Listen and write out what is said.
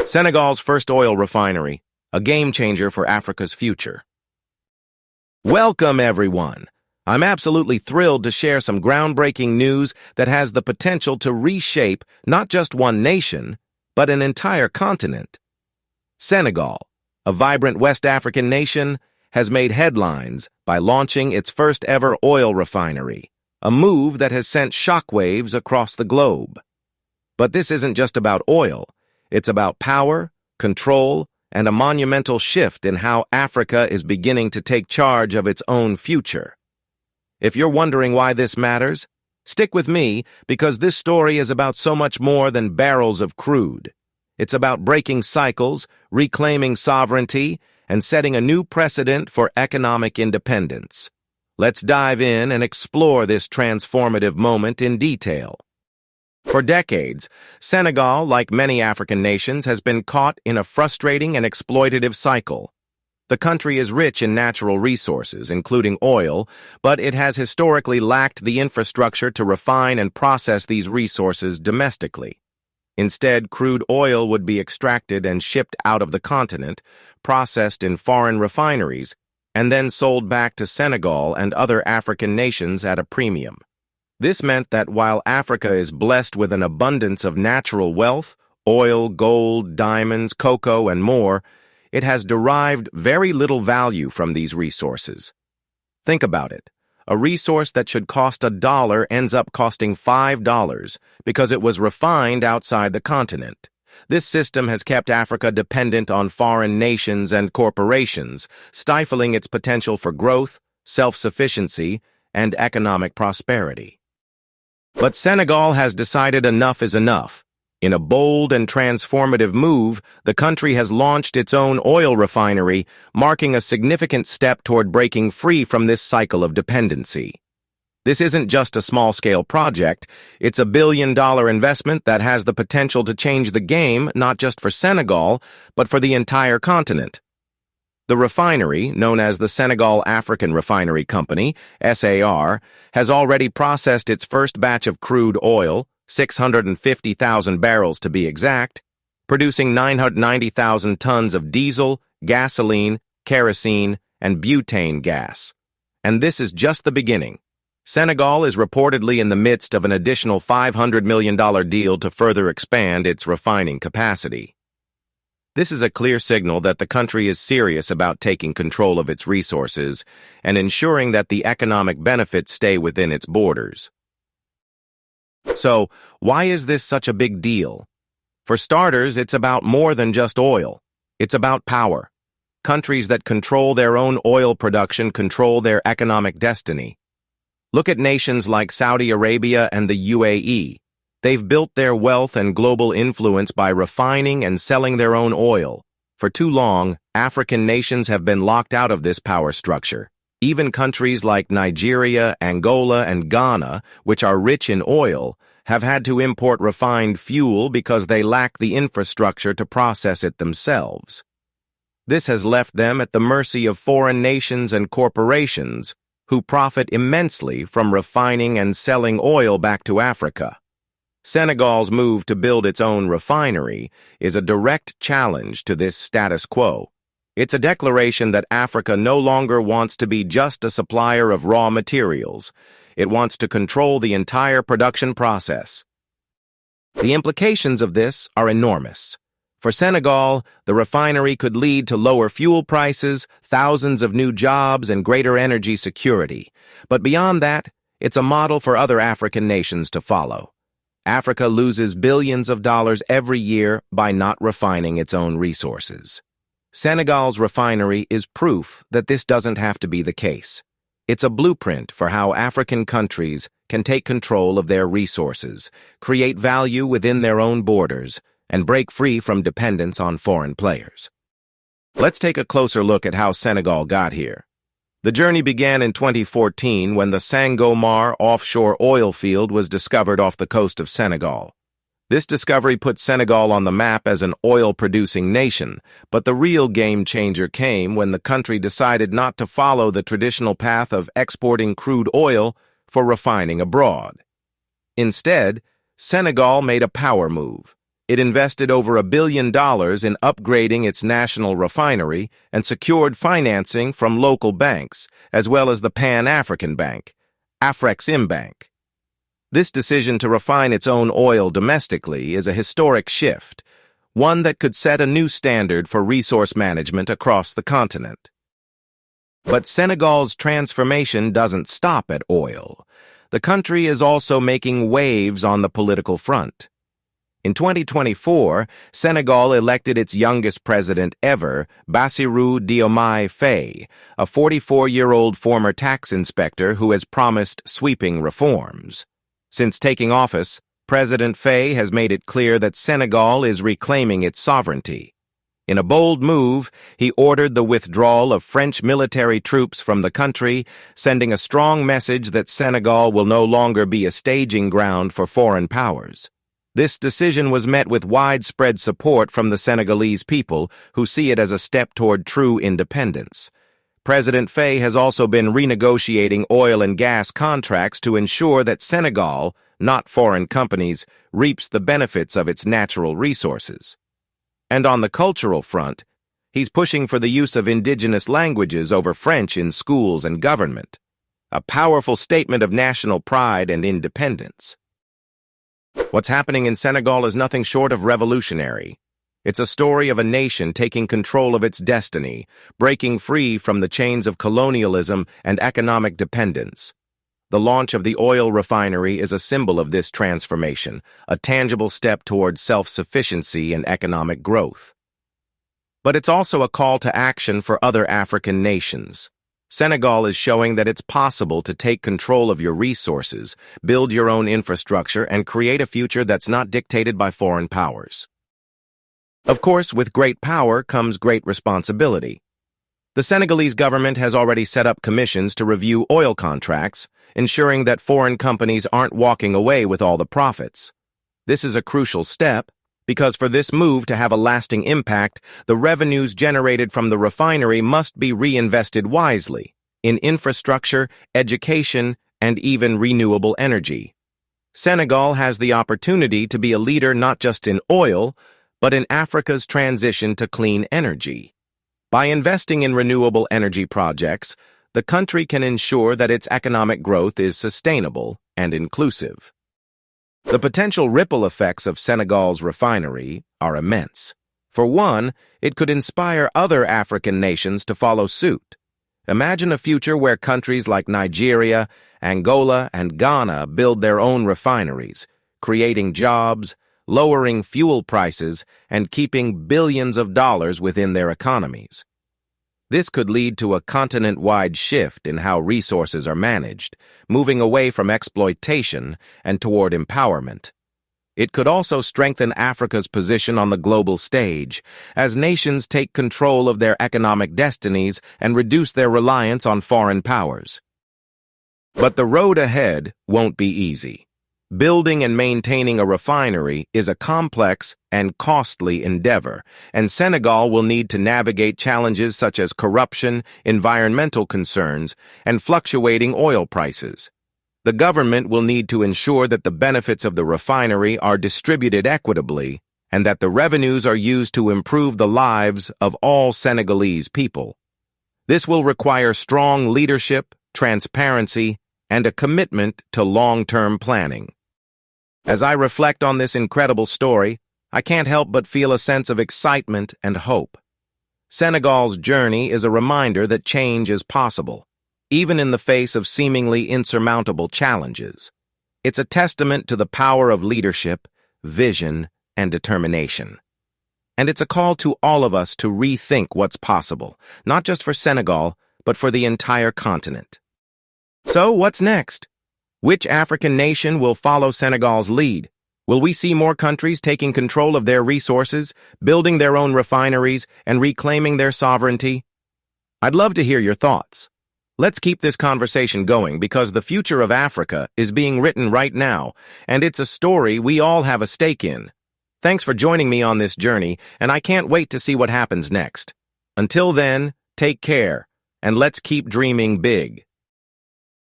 Senegal's first oil refinery, a game changer for Africa's future. Welcome, everyone. I'm absolutely thrilled to share some groundbreaking news that has the potential to reshape not just one nation, but an entire continent. Senegal, a vibrant West African nation, has made headlines by launching its first-ever oil refinery, a move that has sent shockwaves across the globe. But this isn't just about oil. It's about power, control, and a monumental shift in how Africa is beginning to take charge of its own future. If you're wondering why this matters, stick with me because this story is about so much more than barrels of crude. It's about breaking cycles, reclaiming sovereignty, and setting a new precedent for economic independence. Let's dive in and explore this transformative moment in detail. For decades, Senegal, like many African nations, has been caught in a frustrating and exploitative cycle. The country is rich in natural resources, including oil, but it has historically lacked the infrastructure to refine and process these resources domestically. Instead, crude oil would be extracted and shipped out of the continent, processed in foreign refineries, and then sold back to Senegal and other African nations at a premium. This meant that while Africa is blessed with an abundance of natural wealth, oil, gold, diamonds, cocoa, and more, it has derived very little value from these resources. Think about it. A resource that should cost $1 ends up costing $5 because it was refined outside the continent. This system has kept Africa dependent on foreign nations and corporations, stifling its potential for growth, self-sufficiency, and economic prosperity. But Senegal has decided enough is enough. In a bold and transformative move, the country has launched its own oil refinery, marking a significant step toward breaking free from this cycle of dependency. This isn't just a small-scale project, it's a billion-dollar investment that has the potential to change the game not just for Senegal, but for the entire continent. The refinery, known as the Senegal African Refinery Company, SAR, has already processed its first batch of crude oil, 650,000 barrels to be exact, producing 990,000 tons of diesel, gasoline, kerosene, and butane gas. And this is just the beginning. Senegal is reportedly in the midst of an additional $500 million deal to further expand its refining capacity. This is a clear signal that the country is serious about taking control of its resources and ensuring that the economic benefits stay within its borders. So, why is this such a big deal? For starters, it's about more than just oil. It's about power. Countries that control their own oil production control their economic destiny. Look at nations like Saudi Arabia and the UAE. They've built their wealth and global influence by refining and selling their own oil. For too long, African nations have been locked out of this power structure. Even countries like Nigeria, Angola, and Ghana, which are rich in oil, have had to import refined fuel because they lack the infrastructure to process it themselves. This has left them at the mercy of foreign nations and corporations who profit immensely from refining and selling oil back to Africa. Senegal's move to build its own refinery is a direct challenge to this status quo. It's a declaration that Africa no longer wants to be just a supplier of raw materials. It wants to control the entire production process. The implications of this are enormous. For Senegal, the refinery could lead to lower fuel prices, thousands of new jobs, and greater energy security. But beyond that, it's a model for other African nations to follow. Africa loses billions of dollars every year by not refining its own resources. Senegal's refinery is proof that this doesn't have to be the case. It's a blueprint for how African countries can take control of their resources, create value within their own borders, and break free from dependence on foreign players. Let's take a closer look at how Senegal got here. The journey began in 2014 when the Sangomar offshore oil field was discovered off the coast of Senegal. This discovery put Senegal on the map as an oil-producing nation, but the real game-changer came when the country decided not to follow the traditional path of exporting crude oil for refining abroad. Instead, Senegal made a power move. It invested over $1 billion in upgrading its national refinery and secured financing from local banks, as well as the Pan-African Bank, Afreximbank. This decision to refine its own oil domestically is a historic shift, one that could set a new standard for resource management across the continent. But Senegal's transformation doesn't stop at oil. The country is also making waves on the political front. In 2024, Senegal elected its youngest president ever, Bassirou Diomaye Faye, a 44-year-old former tax inspector who has promised sweeping reforms. Since taking office, President Faye has made it clear that Senegal is reclaiming its sovereignty. In a bold move, he ordered the withdrawal of French military troops from the country, sending a strong message that Senegal will no longer be a staging ground for foreign powers. This decision was met with widespread support from the Senegalese people, who see it as a step toward true independence. President Faye has also been renegotiating oil and gas contracts to ensure that Senegal, not foreign companies, reaps the benefits of its natural resources. And on the cultural front, he's pushing for the use of indigenous languages over French in schools and government, a powerful statement of national pride and independence. What's happening in Senegal is nothing short of revolutionary. It's a story of a nation taking control of its destiny, breaking free from the chains of colonialism and economic dependence. The launch of the oil refinery is a symbol of this transformation, a tangible step towards self-sufficiency and economic growth. But it's also a call to action for other African nations. Senegal is showing that it's possible to take control of your resources, build your own infrastructure, and create a future that's not dictated by foreign powers. Of course, with great power comes great responsibility. The Senegalese government has already set up commissions to review oil contracts, ensuring that foreign companies aren't walking away with all the profits. This is a crucial step, because for this move to have a lasting impact, the revenues generated from the refinery must be reinvested wisely in infrastructure, education, and even renewable energy. Senegal has the opportunity to be a leader not just in oil, but in Africa's transition to clean energy. By investing in renewable energy projects, the country can ensure that its economic growth is sustainable and inclusive. The potential ripple effects of Senegal's refinery are immense. For one, it could inspire other African nations to follow suit. Imagine a future where countries like Nigeria, Angola, and Ghana build their own refineries, creating jobs, lowering fuel prices, and keeping billions of dollars within their economies. This could lead to a continent-wide shift in how resources are managed, moving away from exploitation and toward empowerment. It could also strengthen Africa's position on the global stage, as nations take control of their economic destinies and reduce their reliance on foreign powers. But the road ahead won't be easy. Building and maintaining a refinery is a complex and costly endeavor, and Senegal will need to navigate challenges such as corruption, environmental concerns, and fluctuating oil prices. The government will need to ensure that the benefits of the refinery are distributed equitably and that the revenues are used to improve the lives of all Senegalese people. This will require strong leadership, transparency, and a commitment to long-term planning. As I reflect on this incredible story, I can't help but feel a sense of excitement and hope. Senegal's journey is a reminder that change is possible, even in the face of seemingly insurmountable challenges. It's a testament to the power of leadership, vision, and determination. And it's a call to all of us to rethink what's possible, not just for Senegal, but for the entire continent. So, what's next? Which African nation will follow Senegal's lead? Will we see more countries taking control of their resources, building their own refineries, and reclaiming their sovereignty? I'd love to hear your thoughts. Let's keep this conversation going because the future of Africa is being written right now, and it's a story we all have a stake in. Thanks for joining me on this journey, and I can't wait to see what happens next. Until then, take care, and let's keep dreaming big.